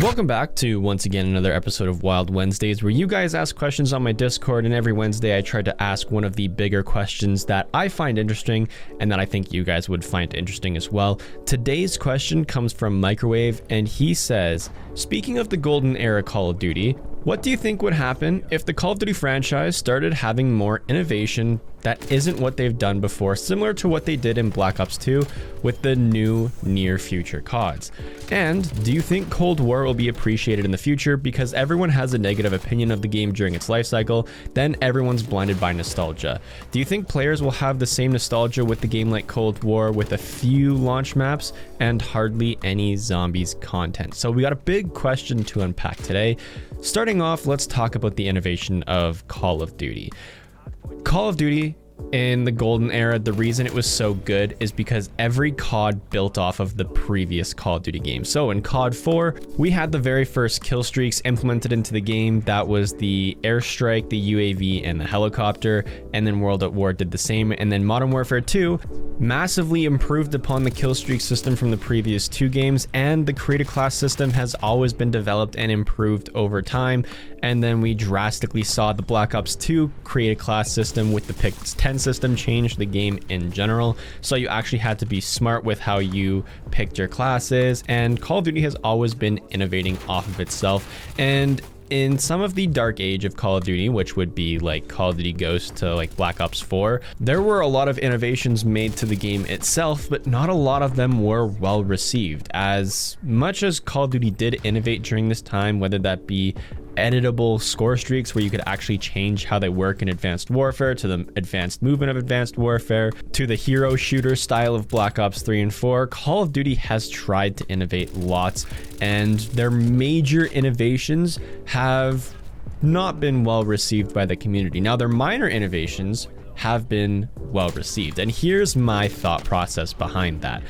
Welcome back to, once again, another episode of Wild Wednesdays, where you guys ask questions on my Discord, and every Wednesday I try to ask one of the bigger questions that I find interesting and that I think you guys would find interesting as well. Today's question comes from Microwave, and he says, speaking of the golden era Call of Duty, what do you think would happen if the Call of Duty franchise started having more innovation that isn't what they've done before, similar to what they did in Black Ops 2 with the new near future CODs? And do you think Cold War will be appreciated in the future because everyone has a negative opinion of the game during its life cycle, then everyone's blinded by nostalgia? Do you think players will have the same nostalgia with the game like Cold War, with a few launch maps and hardly any zombies content? So we got a big question to unpack today. Starting off, let's talk about the innovation of Call of Duty. Call of Duty in the golden era, the reason it was so good is because every COD built off of the previous Call of Duty game. So in COD 4, we had the very first kill streaks implemented into the game. That was the airstrike, the UAV, and the helicopter. And then World at War did the same. And then Modern Warfare 2 massively improved upon the kill streak system from the previous two games. And the create a class system has always been developed and improved over time. And then we drastically saw the Black Ops 2 create a class system with the Pick 10 system change the game in general. So you actually had to be smart with how you picked your classes, and Call of Duty has always been innovating off of itself. And in some of the dark age of Call of Duty, which would be like Call of Duty Ghost to like Black Ops 4, there were a lot of innovations made to the game itself, but not a lot of them were well received. As much as Call of Duty did innovate during this time, whether that be editable score streaks where you could actually change how they work in Advanced Warfare, to the advanced movement of Advanced Warfare, to the hero shooter style of Black Ops 3 and 4, Call of Duty has tried to innovate lots, and their major innovations have not been well received by the community. Now, their minor innovations have been well received, and here's my thought process behind that.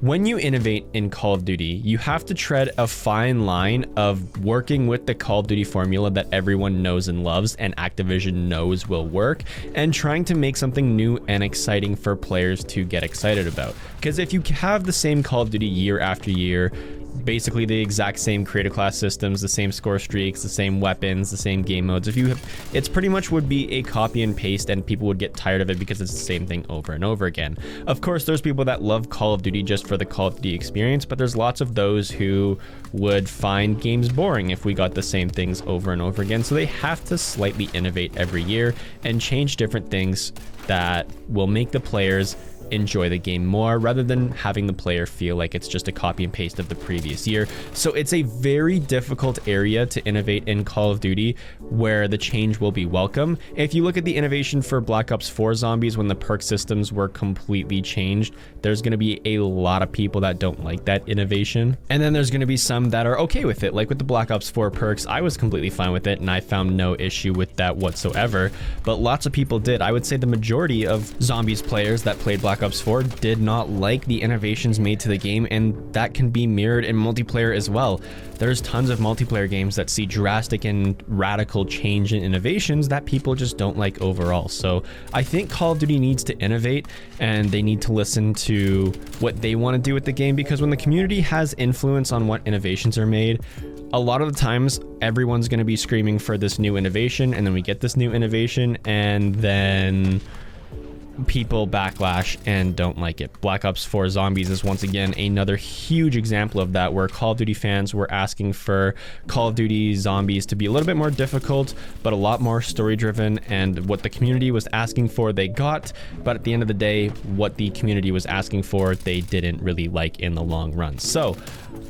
When you innovate in Call of Duty, you have to tread a fine line of working with the Call of Duty formula that everyone knows and loves and Activision knows will work, and trying to make something new and exciting for players to get excited about. Because if you have the same Call of Duty year after year, basically the exact same creative class systems, the same score streaks, the same weapons, the same game modes, it's pretty much would be a copy and paste, and people would get tired of it because it's the same thing over and over again. Of course, there's people that love Call of Duty just for the Call of Duty experience, but there's lots of those who would find games boring if we got the same things over and over again. So they have to slightly innovate every year and change different things that will make the players enjoy the game more, rather than having the player feel like it's just a copy and paste of the previous year. So it's a very difficult area to innovate in Call of Duty where the change will be welcome. If you look at the innovation for Black Ops 4 Zombies, when the perk systems were completely changed, there's going to be a lot of people that don't like that innovation, and then there's going to be some that are okay with it. Like with the Black Ops 4 perks, I was completely fine with it and I found no issue with that whatsoever, but lots of people did. I would say the majority of Zombies players that played Black Ops 4 did not like the innovations made to the game, and that can be mirrored in multiplayer as well. There's tons of multiplayer games that see drastic and radical change in innovations that people just don't like overall. So I think Call of Duty needs to innovate, and they need to listen to what they want to do with the game, because when the community has influence on what innovations are made, a lot of the times everyone's going to be screaming for this new innovation, and then we get this new innovation and then people backlash and don't like it. Black Ops 4 Zombies is once again another huge example of that, where Call of Duty fans were asking for Call of Duty Zombies to be a little bit more difficult, but a lot more story driven, and what the community was asking for they got, but at the end of the day, what the community was asking for they didn't really like in the long run. So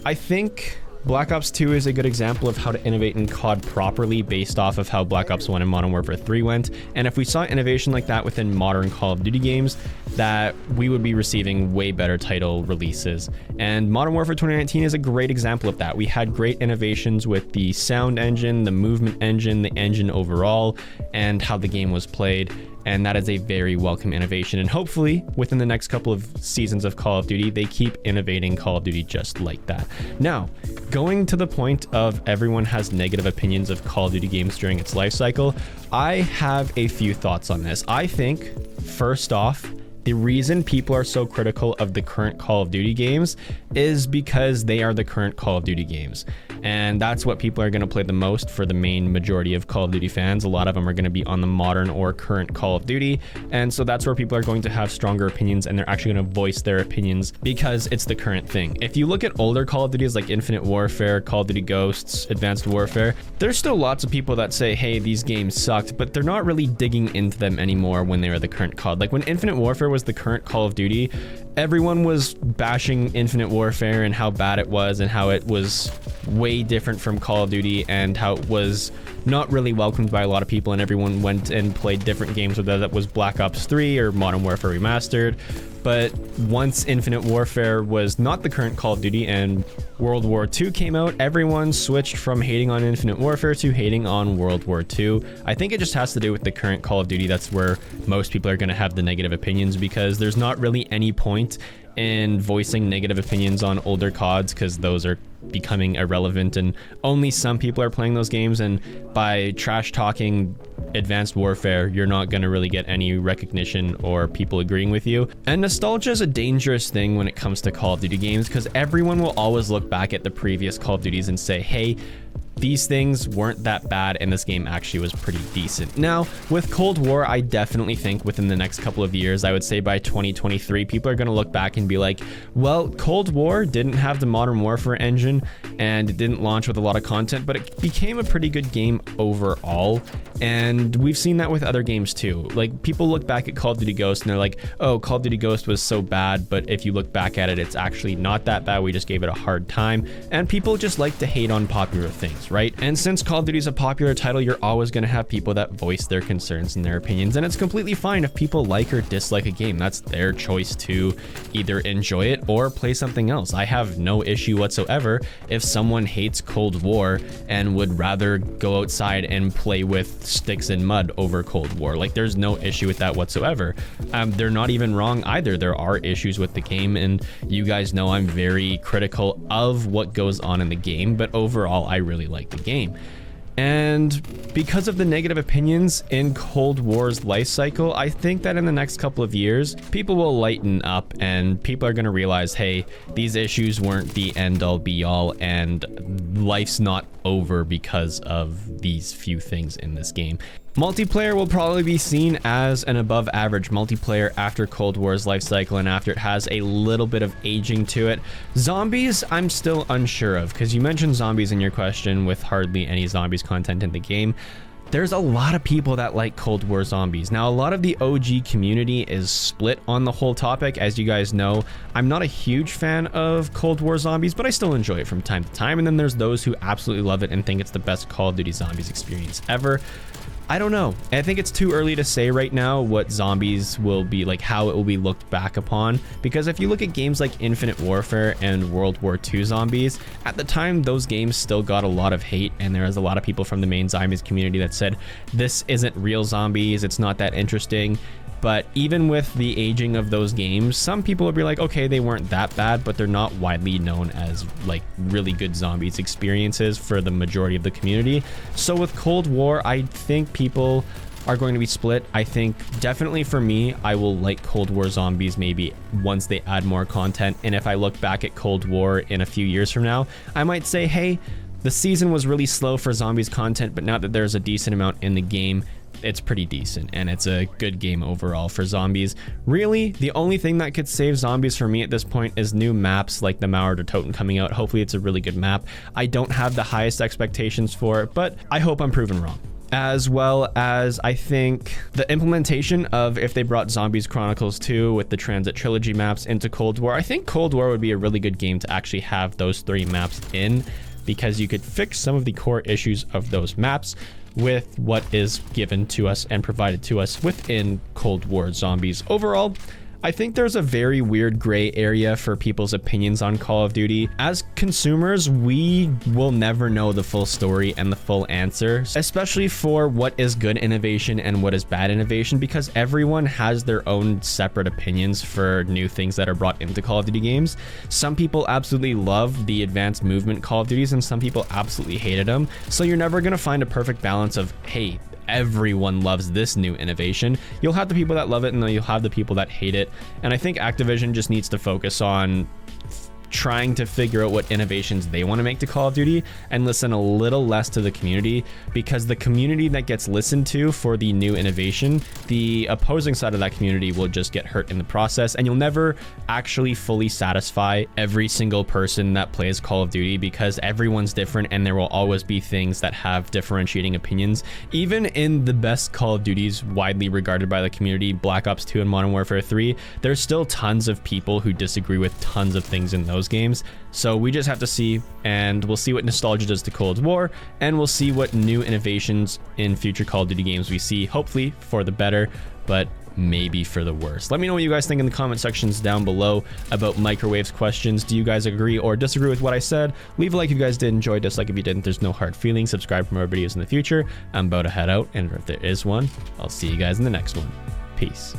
I think Black Ops 2 is a good example of how to innovate in COD properly based off of how Black Ops 1 and Modern Warfare 3 went. And if we saw innovation like that within modern Call of Duty games, that we would be receiving way better title releases. And Modern Warfare 2019 is a great example of that. We had great innovations with the sound engine, the movement engine, the engine overall, and how the game was played. And that is a very welcome innovation. And hopefully within the next couple of seasons of Call of Duty, they keep innovating Call of Duty just like that. Now, going to the point of everyone has negative opinions of Call of Duty games during its life cycle, I have a few thoughts on this. I think, first off, the reason people are so critical of the current Call of Duty games is because they are the current Call of Duty games. and that's what people are going to play the most for the main majority of Call of Duty fans. A lot of them are going to be on the modern or current Call of Duty, and so that's where people are going to have stronger opinions, and they're actually going to voice their opinions because it's the current thing. If you look at older Call of Duties like Infinite Warfare, Call of Duty Ghosts, Advanced Warfare, there's still lots of people that say, hey, these games sucked, but they're not really digging into them anymore when they were the current COD. Like when Infinite Warfare was the current Call of Duty, everyone was bashing Infinite Warfare and how bad it was and how it was way different from Call of Duty and how it was not really welcomed by a lot of people, and everyone went and played different games, whether that was Black Ops 3 or Modern Warfare Remastered. But once Infinite Warfare was not the current Call of Duty and World War II came out, everyone switched from hating on Infinite Warfare to hating on World War II. I think it just has to do with the current Call of Duty. That's where most people are going to have the negative opinions, because there's not really any point in voicing negative opinions on older CODs, because those are becoming irrelevant and only some people are playing those games, and by trash talking Advanced Warfare, you're not going to really get any recognition or people agreeing with you. And nostalgia is a dangerous thing when it comes to Call of Duty games, because everyone will always look back at the previous Call of Duties and say, hey, these things weren't that bad and this game actually was pretty decent. Now, with Cold War, I definitely think within the next couple of years, I would say by 2023, people are going to look back and be like, well, Cold War didn't have the Modern Warfare engine and it didn't launch with a lot of content, but it became a pretty good game overall. And we've seen that with other games too. Like, people look back at Call of Duty Ghost and they're like, oh, Call of Duty Ghost was so bad, but if you look back at it, it's actually not that bad. We just gave it a hard time. And people just like to hate on popular things, right? And since Call of Duty is a popular title, you're always going to have people that voice their concerns and their opinions, and it's completely fine if people like or dislike a game. That's their choice to either enjoy it or play something else. I have no issue whatsoever if someone hates Cold War and would rather go outside and play with sticks and mud over Cold War. Like, there's no issue with that whatsoever. They're not even wrong either. There are issues with the game, and you guys know I'm very critical of what goes on in the game, but overall I really like the game. And because of the negative opinions in Cold War's life cycle, I think that in the next couple of years, people will lighten up and people are going to realize, hey, these issues weren't the end all be all, and life's not over because of these few things in this game. Multiplayer will probably be seen as an above average multiplayer after Cold War's life cycle and after it has a little bit of aging to it. Zombies, I'm still unsure of, because you mentioned zombies in your question with hardly any zombies content in the game. There's a lot of people that like Cold War zombies. Now, a lot of the OG community is split on the whole topic. As you guys know, I'm not a huge fan of Cold War zombies, but I still enjoy it from time to time. And then there's those who absolutely love it and think it's the best Call of Duty Zombies experience ever. I don't know. I think it's too early to say right now what zombies will be like, how it will be looked back upon, because if you look at games like Infinite Warfare and World War II zombies, at the time those games still got a lot of hate, and there was a lot of people from the main zombies community that said this isn't real zombies, it's not that interesting. But even with the aging of those games, some people would be like, okay, they weren't that bad, but they're not widely known as like really good zombies experiences for the majority of the community. So with Cold War, I think people are going to be split. I think definitely for me, I will like Cold War zombies maybe once they add more content. And if I look back at Cold War in a few years from now, I might say, hey, the season was really slow for zombies content, but now that there's a decent amount in the game, it's pretty decent and it's a good game overall for zombies. Really, the only thing that could save zombies for me at this point is new maps like the Mauer der Toten coming out. Hopefully it's a really good map. I don't have the highest expectations for it, but I hope I'm proven wrong. As well as I think the implementation of if they brought Zombies Chronicles 2 with the Transit Trilogy maps into Cold War, I think Cold War would be a really good game to actually have those 3 maps in, because you could fix some of the core issues of those maps with what is given to us and provided to us within Cold War zombies. Overall, I think there's a very weird gray area for people's opinions on Call of Duty. As consumers, we will never know the full story and the full answer, especially for what is good innovation and what is bad innovation, because everyone has their own separate opinions for new things that are brought into Call of Duty games. Some people absolutely love the advanced movement Call of Duties and some people absolutely hated them. So you're never gonna find a perfect balance of, hey, everyone loves this new innovation. You'll have the people that love it and then you'll have the people that hate it. And I think Activision just needs to focus on trying to figure out what innovations they want to make to Call of Duty and listen a little less to the community, because the community that gets listened to for the new innovation, the opposing side of that community will just get hurt in the process, and you'll never actually fully satisfy every single person that plays Call of Duty, because everyone's different and there will always be things that have differentiating opinions. Even in the best Call of Duties widely regarded by the community, Black Ops 2 and Modern Warfare 3, there's still tons of people who disagree with tons of things in those games. So we just have to see, and we'll see what nostalgia does to Cold War, and we'll see what new innovations in future Call of Duty games we see, hopefully for the better, but maybe for the worse. Let me know what you guys think in the comment sections down below about Microwave's questions. Do you guys agree or disagree with what I said? Leave a like if you guys did enjoy, dislike if you didn't. There's no hard feelings. Subscribe for more videos in the future. I'm about to head out, and if there is one, I'll see you guys in the next one. Peace.